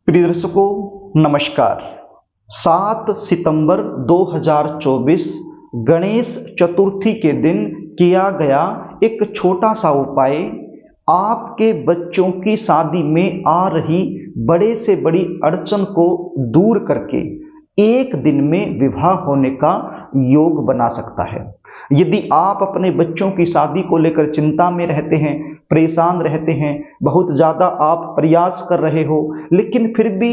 प्रिय दर्शकों नमस्कार। 7 सितंबर 2024 गणेश चतुर्थी के दिन किया गया एक छोटा सा उपाय आपके बच्चों की शादी में आ रही बड़े से बड़ी अड़चन को दूर करके एक दिन में विवाह होने का योग बना सकता है। यदि आप अपने बच्चों की शादी को लेकर चिंता में रहते हैं, परेशान रहते हैं, बहुत ज़्यादा आप प्रयास कर रहे हो, लेकिन फिर भी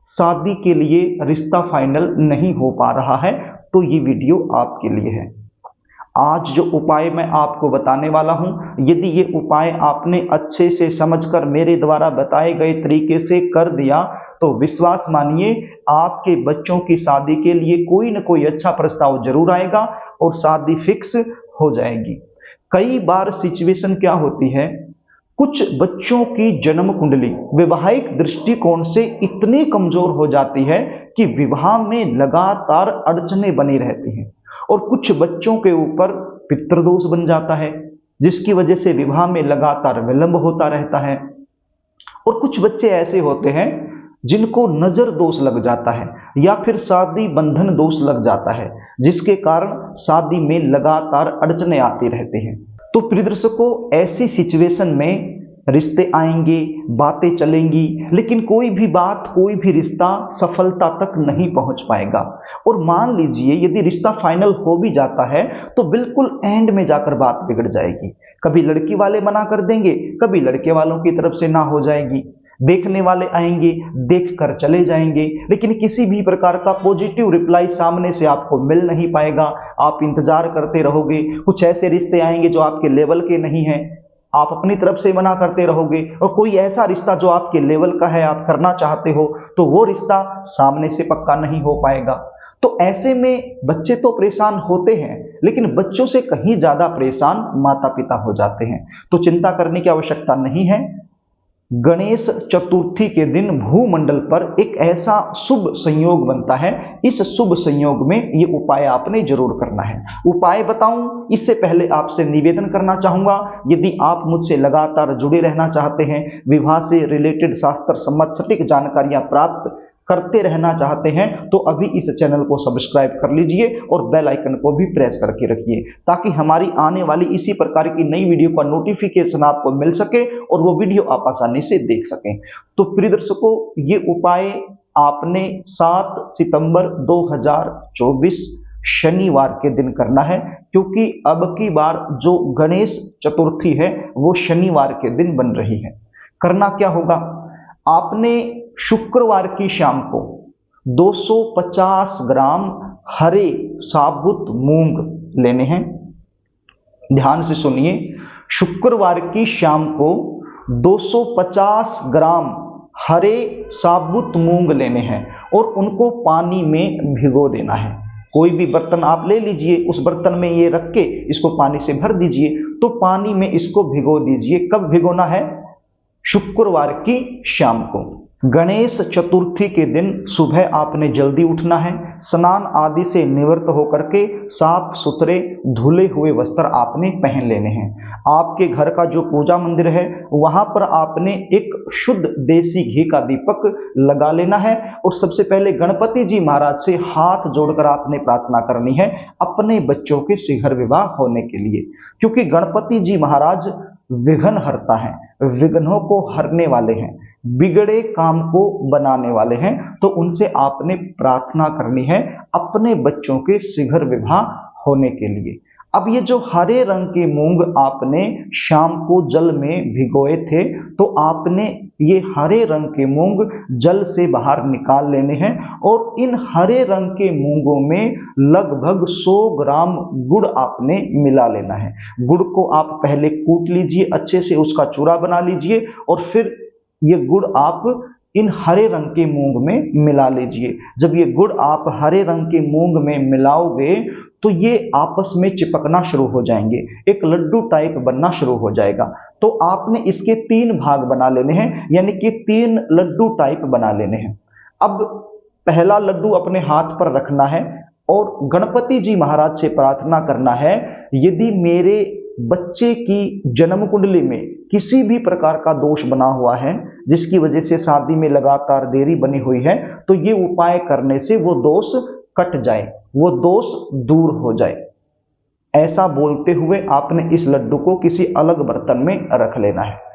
शादी के लिए रिश्ता फाइनल नहीं हो पा रहा है, तो ये वीडियो आपके लिए है। आज जो उपाय मैं आपको बताने वाला हूं, यदि ये उपाय आपने अच्छे से समझकर मेरे द्वारा बताए गए तरीके से कर दिया तो विश्वास मानिए आपके बच्चों की शादी के लिए कोई न कोई अच्छा प्रस्ताव जरूर आएगा और शादी फिक्स हो जाएगी। कई बार सिचुएशन क्या होती है, कुछ बच्चों की जन्म कुंडली वैवाहिक दृष्टिकोण से इतनी कमजोर हो जाती है कि विवाह में लगातार अड़चनें बनी रहती हैं और कुछ बच्चों के ऊपर पितृदोष बन जाता है, जिसकी वजह से विवाह में लगातार विलंब होता रहता है। और कुछ बच्चे ऐसे होते हैं जिनको नजर दोष लग जाता है या फिर शादी बंधन दोष लग जाता है, जिसके कारण शादी में लगातार अड़चनें आती रहती हैं। तो प्रिय दर्शकों, ऐसी सिचुएशन में रिश्ते आएंगे, बातें चलेंगी, लेकिन कोई भी बात, कोई भी रिश्ता सफलता तक नहीं पहुंच पाएगा। और मान लीजिए यदि रिश्ता फाइनल हो भी जाता है तो बिल्कुल एंड में जाकर बात बिगड़ जाएगी। कभी लड़की वाले मना कर देंगे, कभी लड़के वालों की तरफ से ना हो जाएगी। देखने वाले आएंगे, देख कर चले जाएंगे, लेकिन किसी भी प्रकार का पॉजिटिव रिप्लाई सामने से आपको मिल नहीं पाएगा। आप इंतजार करते रहोगे, कुछ ऐसे रिश्ते आएंगे जो आपके लेवल के नहीं हैं, आप अपनी तरफ से मना करते रहोगे, और कोई ऐसा रिश्ता जो आपके लेवल का है, आप करना चाहते हो, तो वो रिश्ता सामने से पक्का नहीं हो पाएगा। तो ऐसे में बच्चे तो परेशान होते हैं, लेकिन बच्चों से कहीं ज्यादा परेशान माता पिता हो जाते हैं। तो चिंता करने की आवश्यकता नहीं है। गणेश चतुर्थी के दिन भूमंडल पर एक ऐसा शुभ संयोग बनता है, इस शुभ संयोग में ये उपाय आपने जरूर करना है। उपाय बताऊं इससे पहले आपसे निवेदन करना चाहूंगा, यदि आप मुझसे लगातार जुड़े रहना चाहते हैं, विवाह से रिलेटेड शास्त्र सम्मत सटीक जानकारियां प्राप्त करते रहना चाहते हैं, तो अभी इस चैनल को सब्सक्राइब कर लीजिए और बेल आइकन को भी प्रेस करके रखिए, ताकि हमारी आने वाली इसी प्रकार की नई वीडियो का नोटिफिकेशन आपको मिल सके और वो वीडियो आप आसानी से देख सकें। तो प्रिय दर्शकों, ये उपाय आपने 7 सितंबर 2024 शनिवार के दिन करना है, क्योंकि अब की बार जो गणेश चतुर्थी है वो शनिवार के दिन बन रही है। करना क्या होगा, आपने शुक्रवार की शाम को 250 ग्राम हरे साबुत मूंग लेने हैं। ध्यान से सुनिए, शुक्रवार की शाम को 250 ग्राम हरे साबुत मूंग लेने हैं और उनको पानी में भिगो देना है। कोई भी बर्तन आप ले लीजिए, उस बर्तन में ये रख के इसको पानी से भर दीजिए, तो पानी में इसको भिगो दीजिए। कब भिगोना है? शुक्रवार की शाम को। गणेश चतुर्थी के दिन सुबह आपने जल्दी उठना है, स्नान आदि से निवृत्त होकर के साफ सुथरे धुले हुए वस्त्र आपने पहन लेने हैं। आपके घर का जो पूजा मंदिर है वहां पर आपने एक शुद्ध देसी घी का दीपक लगा लेना है और सबसे पहले गणपति जी महाराज से हाथ जोड़कर आपने प्रार्थना करनी है अपने बच्चों के शीघ्र विवाह होने के लिए, क्योंकि गणपति जी महाराज विघ्न हरता है, विघ्नों को हरने वाले हैं, बिगड़े काम को बनाने वाले हैं। तो उनसे आपने प्रार्थना करनी है अपने बच्चों के शीघ्र विवाह होने के लिए। अब ये जो हरे रंग के मूंग आपने शाम को जल में भिगोए थे, तो आपने ये हरे रंग के मूंग जल से बाहर निकाल लेने हैं और इन हरे रंग के मूंगों में लगभग 100 ग्राम गुड़ आपने मिला लेना है। गुड़ को आप पहले कूट लीजिए, अच्छे से उसका चूरा बना लीजिए और फिर ये गुड़ आप इन हरे रंग के मूंग में मिला लीजिए। जब ये गुड़ आप हरे रंग के मूंग में मिलाओगे तो ये आपस में चिपकना शुरू हो जाएंगे, एक लड्डू टाइप बनना शुरू हो जाएगा। तो आपने इसके 3 भाग बना लेने हैं, यानी कि 3 लड्डू टाइप बना लेने हैं। अब पहला लड्डू अपने हाथ पर रखना है और गणपति जी महाराज से प्रार्थना करना है, यदि मेरे बच्चे की जन्म कुंडली में किसी भी प्रकार का दोष बना हुआ है जिसकी वजह से शादी में लगातार देरी बनी हुई है, तो ये उपाय करने से वो दोष कट जाए, वो दोष दूर हो जाए। ऐसा बोलते हुए आपने इस लड्डू को किसी अलग बर्तन में रख लेना है।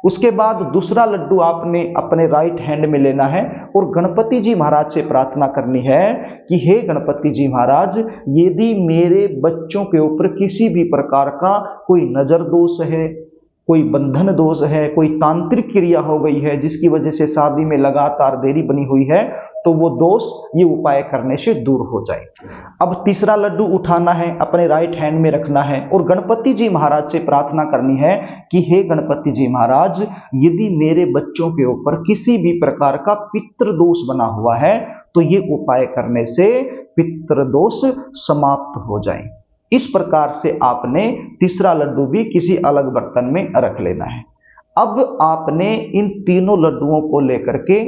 उसके बाद दूसरा लड्डू आपने अपने राइट हैंड में लेना है और गणपति जी महाराज से प्रार्थना करनी है कि हे गणपति जी महाराज, यदि मेरे बच्चों के ऊपर किसी भी प्रकार का कोई नजर दोष है, कोई बंधन दोष है, कोई तांत्रिक क्रिया हो गई है जिसकी वजह से शादी में लगातार देरी बनी हुई है, तो वो दोष ये उपाय करने से दूर हो जाए। अब तीसरा लड्डू उठाना है, अपने राइट हैंड में रखना है और गणपति जी महाराज से प्रार्थना करनी है कि हे गणपति जी महाराज, यदि मेरे बच्चों के ऊपर किसी भी प्रकार का पितृदोष बना हुआ है तो ये उपाय करने से पितृदोष समाप्त हो जाए। इस प्रकार से आपने तीसरा लड्डू भी किसी अलग बर्तन में रख लेना है। अब आपने इन तीनों लड्डुओं को लेकर के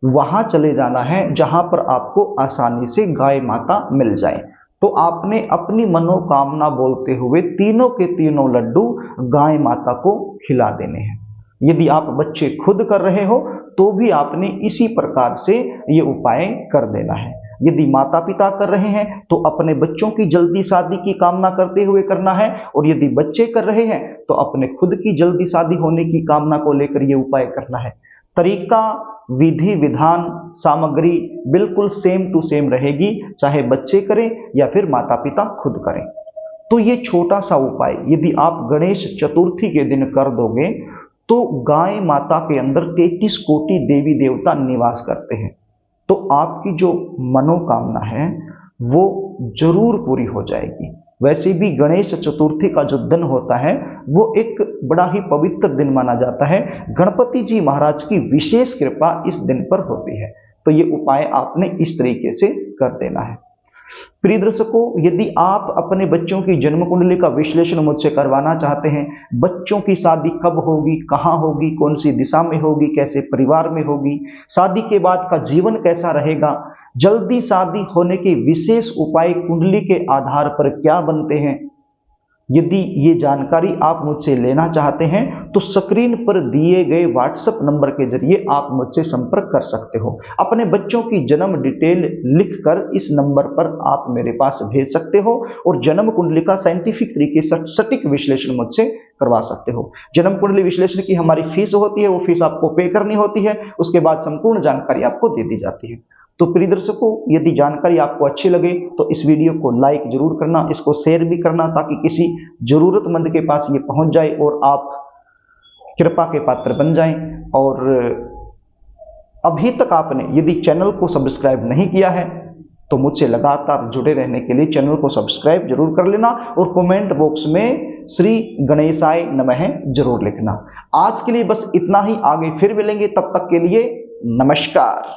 वहां चले जाना है जहां पर आपको आसानी से गाय माता मिल जाए। तो आपने अपनी मनोकामना बोलते हुए तीनों के तीनों लड्डू गाय माता को खिला देने हैं। यदि आप बच्चे खुद कर रहे हो तो भी आपने इसी प्रकार से ये उपाय कर देना है। यदि माता पिता कर रहे हैं तो अपने बच्चों की जल्दी शादी की कामना करते हुए करना है, और यदि बच्चे कर रहे हैं तो अपने खुद की जल्दी शादी होने की कामना को लेकर ये उपाय करना है। तरीका, विधि विधान, सामग्री बिल्कुल सेम टू सेम रहेगी, चाहे बच्चे करें या फिर माता पिता खुद करें। तो ये छोटा सा उपाय यदि आप गणेश चतुर्थी के दिन कर दोगे तो गाय माता के अंदर 33 कोटि देवी देवता निवास करते हैं, तो आपकी जो मनोकामना है वो जरूर पूरी हो जाएगी। वैसे भी गणेश चतुर्थी का जो दिन होता है वो एक बड़ा ही पवित्र दिन माना जाता है। गणपति जी महाराज की विशेष कृपा इस दिन पर होती है। तो ये उपाय आपने इस तरीके से कर देना है। प्रिय दर्शकों, यदि आप अपने बच्चों की जन्म कुंडली का विश्लेषण मुझसे करवाना चाहते हैं, बच्चों की शादी कब होगी, कहाँ होगी, कौन सी दिशा में होगी, कैसे परिवार में होगी, शादी के बाद का जीवन कैसा रहेगा, जल्दी शादी होने के विशेष उपाय कुंडली के आधार पर क्या बनते हैं, यदि ये जानकारी आप मुझसे लेना चाहते हैं तो स्क्रीन पर दिए गए व्हाट्सएप नंबर के जरिए आप मुझसे संपर्क कर सकते हो। अपने बच्चों की जन्म डिटेल लिखकर इस नंबर पर आप मेरे पास भेज सकते हो और जन्म कुंडली का साइंटिफिक तरीके से सटीक विश्लेषण मुझसे करवा सकते हो। जन्म कुंडली विश्लेषण की हमारी फीस होती है, वो फीस आपको पे करनी होती है, उसके बाद संपूर्ण जानकारी आपको दे दी जाती है। तो प्रिय दर्शकों, यदि जानकारी आपको अच्छी लगे तो इस वीडियो को लाइक जरूर करना, इसको शेयर भी करना ताकि किसी जरूरतमंद के पास ये पहुंच जाए और आप कृपा के पात्र बन जाएं। और अभी तक आपने यदि चैनल को सब्सक्राइब नहीं किया है तो मुझसे लगातार जुड़े रहने के लिए चैनल को सब्सक्राइब जरूर कर लेना और कमेंट बॉक्स में श्री गणेशाय नमः जरूर लिखना। आज के लिए बस इतना ही, आगे फिर मिलेंगे, तब तक के लिए नमस्कार।